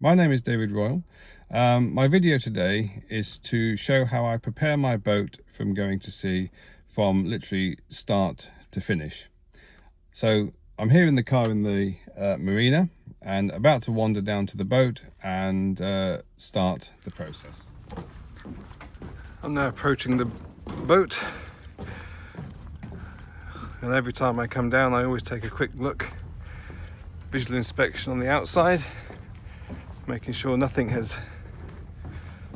My name is David Royal. My video today is to show how I prepare my boat from going to sea from literally start to finish. So I'm here in the car in the marina and about to wander down to the boat and start the process. I'm now approaching the boat, and every time I come down I always take a quick look, visual inspection on the outside, making sure nothing has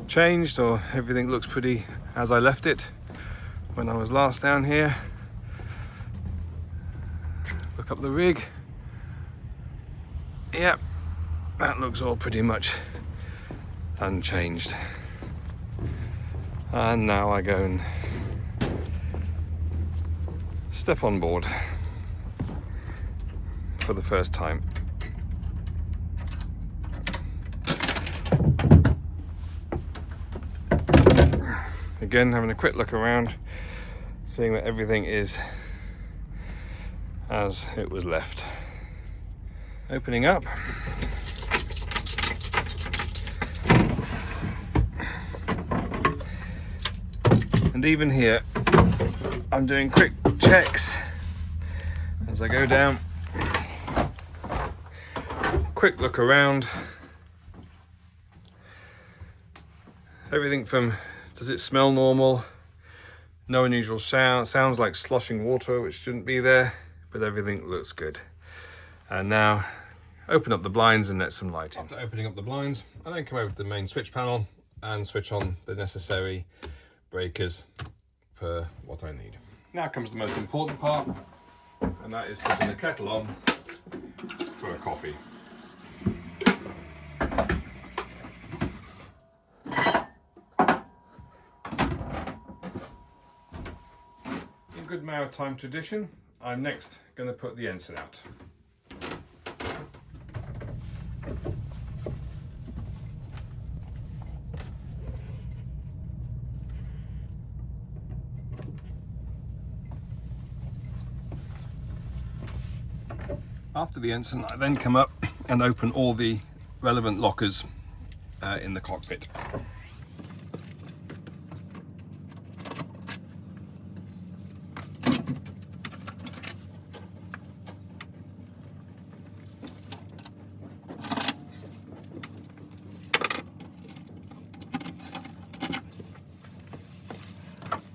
changed or everything looks pretty as I left it when I was last down here. Look up the rig. Yep, that looks all pretty much unchanged. And now I go and step on board for the first time. Again, having a quick look around, seeing that everything is as it was left. Opening up. And even here, I'm doing quick checks as I go down. Quick look around. Everything from, does it smell normal? No unusual sounds like sloshing water, which shouldn't be there, but everything looks good. And now open up the blinds and let some light in. After opening up the blinds, I then come over to the main switch panel and switch on the necessary breakers for what I need. Now comes the most important part, and that is putting the kettle on for a coffee. In good maritime tradition, I'm next going to put the ensign out. After the ensign, I then come up and open all the relevant lockers in the cockpit.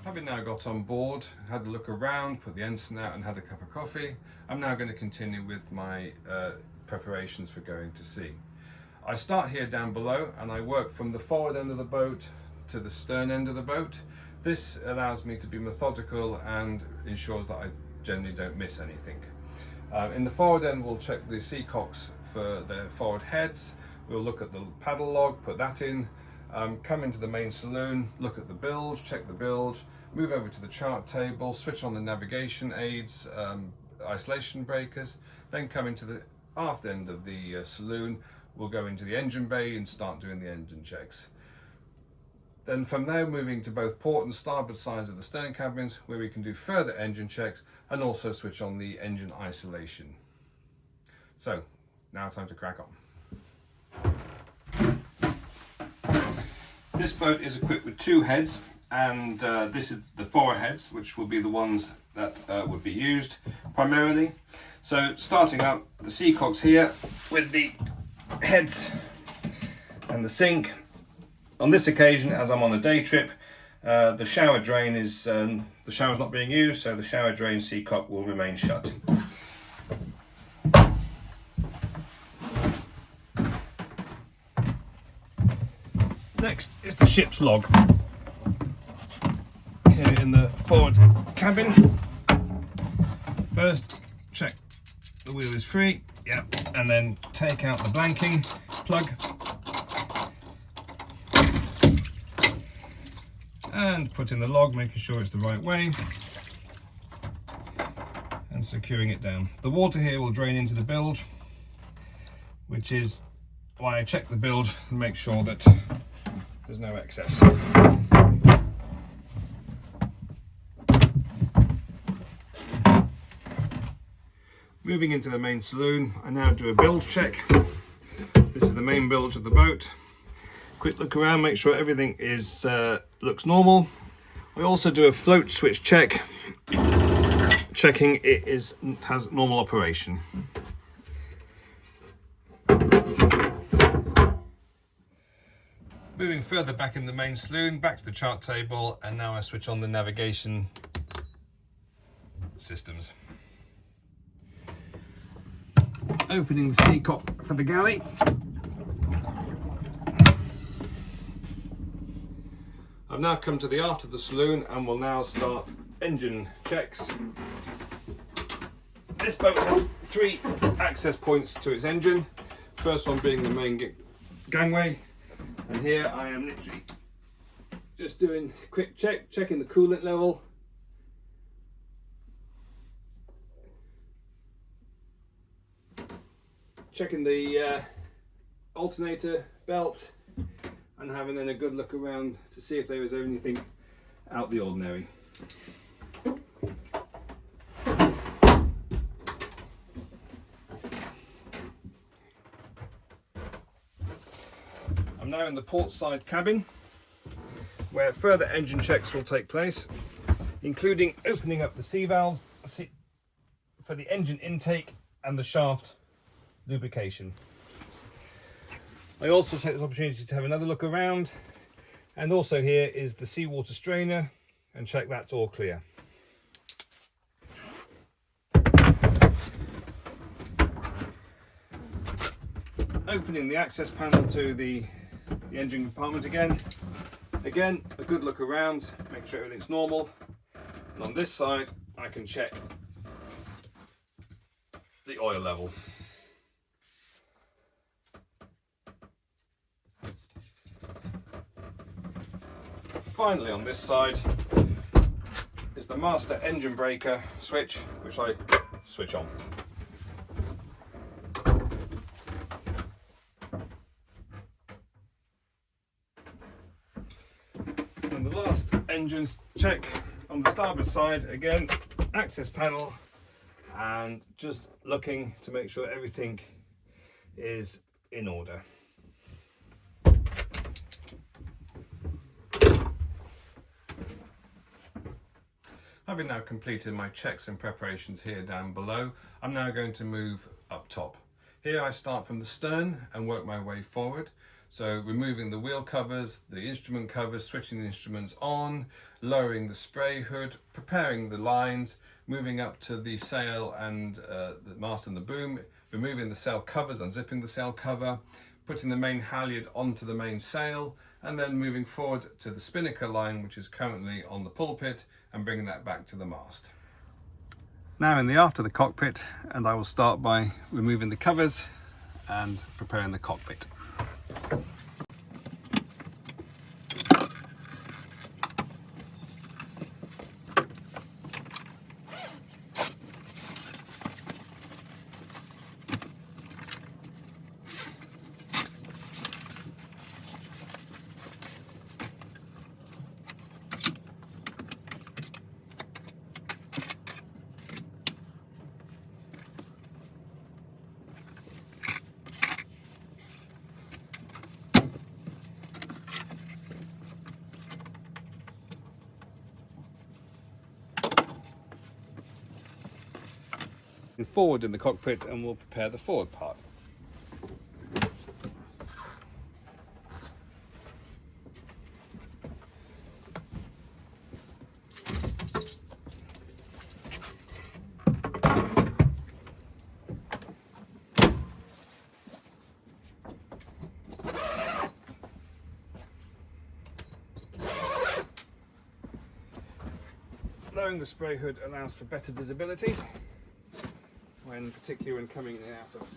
Having now got on board, had a look around, put the ensign out and had a cup of coffee, I'm now going to continue with my preparations for going to sea. I start here down below and I work from the forward end of the boat to the stern end of the boat. This allows me to be methodical and ensures that I generally don't miss anything. In the forward end, we'll check the seacocks for their forward heads. We'll look at the paddle log, put that in, come into the main saloon, look at the bilge, check the bilge, move over to the chart table, switch on the navigation aids, isolation breakers, then come into the aft end of the saloon. We'll go into the engine bay and start doing the engine checks. Then from there, moving to both port and starboard sides of the stern cabins, where we can do further engine checks and also switch on the engine isolation. So now time to crack on. This boat is equipped with two heads, and this is the forward heads, which will be the ones that would be used primarily. So starting up the seacocks here with the heads and the sink. On this occasion, as I'm on a day trip, the shower drain is, the shower's not being used, so the shower drain seacock will remain shut. Next is the ship's log. Here in the forward cabin. First, check the wheel is free, yep, and then take out the blanking plug. And put in the log, making sure it's the right way. And securing it down. The water here will drain into the bilge, which is why I check the bilge and make sure that there's no excess. Moving into the main saloon, I now do a bilge check. The This is the main bilge of the boat. Quick look around, make sure everything is looks normal. I also do a float switch check, checking it has normal operation. Moving further back in the main saloon, back to the chart table, and now I switch on the navigation systems. Opening the sea cock for the galley. I've now come to the aft of the saloon and will now start engine checks. This boat has 3 access points to its engine. First one being the main gangway, and here I am literally just doing a quick check, checking the coolant level. Checking the alternator belt, and having then a good look around to see if there is anything out the ordinary. I'm now in the port side cabin, where further engine checks will take place, including opening up the sea valves for the engine intake and the shaft lubrication. I also take this opportunity to have another look around, and also here is the seawater strainer, and check that's all clear. Opening the access panel to the engine compartment again, a good look around, make sure everything's normal, and on this side I can check the oil level. Finally, on this side is the master engine breaker switch, which I switch on. And the last engines check on the starboard side, again, access panel, and just looking to make sure everything is in order. Having now completed my checks and preparations here down below, I'm now going to move up top. Here I start from the stern and work my way forward. So removing the wheel covers, the instrument covers, switching the instruments on, lowering the spray hood, preparing the lines, moving up to the sail and the mast and the boom, removing the sail covers, unzipping the sail cover, putting the main halyard onto the main sail, and then moving forward to the spinnaker line, which is currently on the pulpit, and bringing that back to the mast. Now in the aft of the cockpit, and I will start by removing the covers and preparing the cockpit. Forward in the cockpit, and we'll prepare the forward part. Lowering the spray hood allows for better visibility, particularly when coming in and out of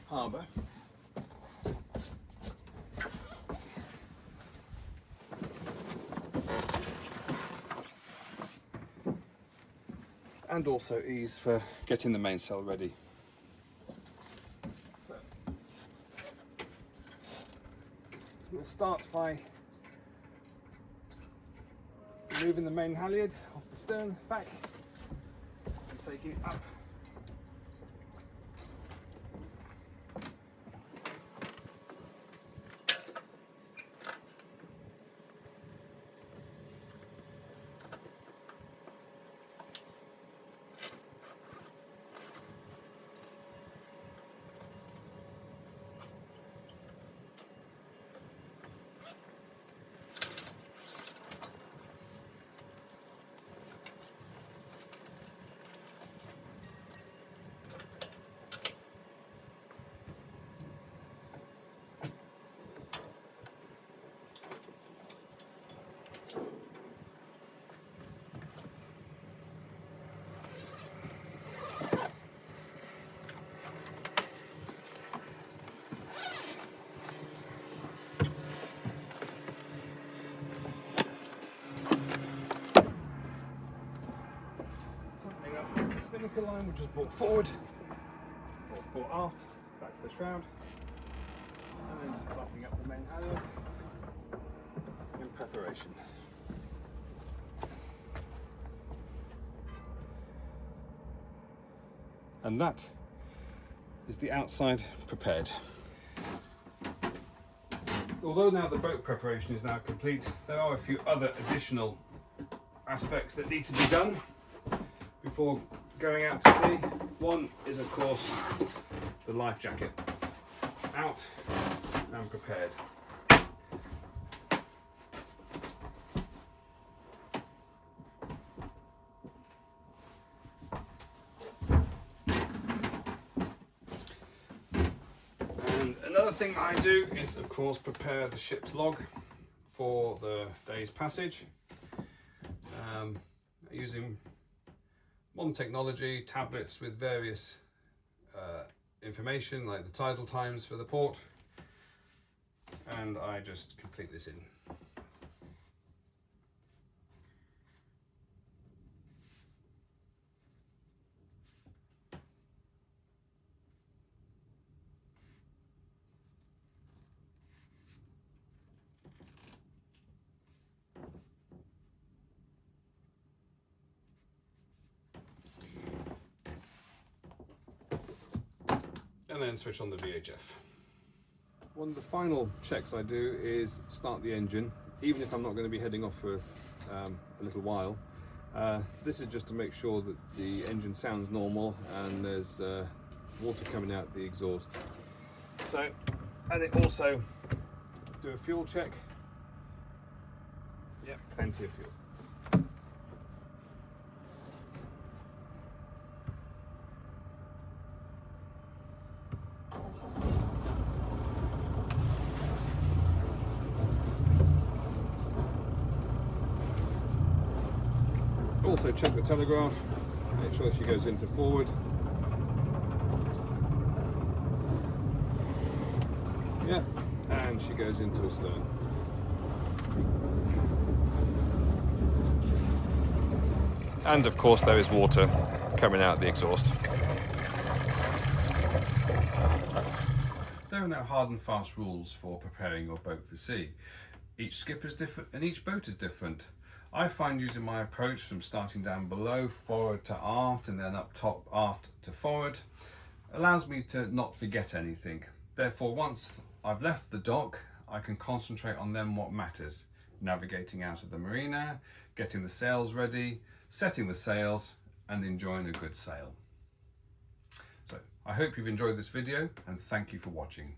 harbour. And also ease for getting the mainsail ready. So, we'll start by removing the main halyard off the stern back and taking it up. anchor line, which is brought forward or brought aft, back to the shroud, and then just flapping up the main halyard in preparation. And that is the outside prepared. Although now the boat preparation is now complete, there are a few other additional aspects that need to be done before going out to sea. One is, of course, the life jacket. Out and prepared. And another thing I do is, of course, prepare the ship's log for the day's passage. Using modern technology, tablets with various information like the tidal times for the port, and I just complete this in. And then switch on the VHF. One of the final checks I do is start the engine, even if I'm not going to be heading off for a little while. This is just to make sure that the engine sounds normal and there's water coming out the exhaust. So, and it also do a fuel check. Yep, plenty of fuel. Also check the telegraph, make sure she goes into forward. Yeah, and she goes into astern. And of course there is water coming out the exhaust. There are no hard and fast rules for preparing your boat for sea. Each skip is different and each boat is different. I find using my approach from starting down below, forward to aft, and then up top, aft to forward, allows me to not forget anything. Therefore, once I've left the dock, I can concentrate on then what matters. Navigating out of the marina, getting the sails ready, setting the sails, and enjoying a good sail. So, I hope you've enjoyed this video, and thank you for watching.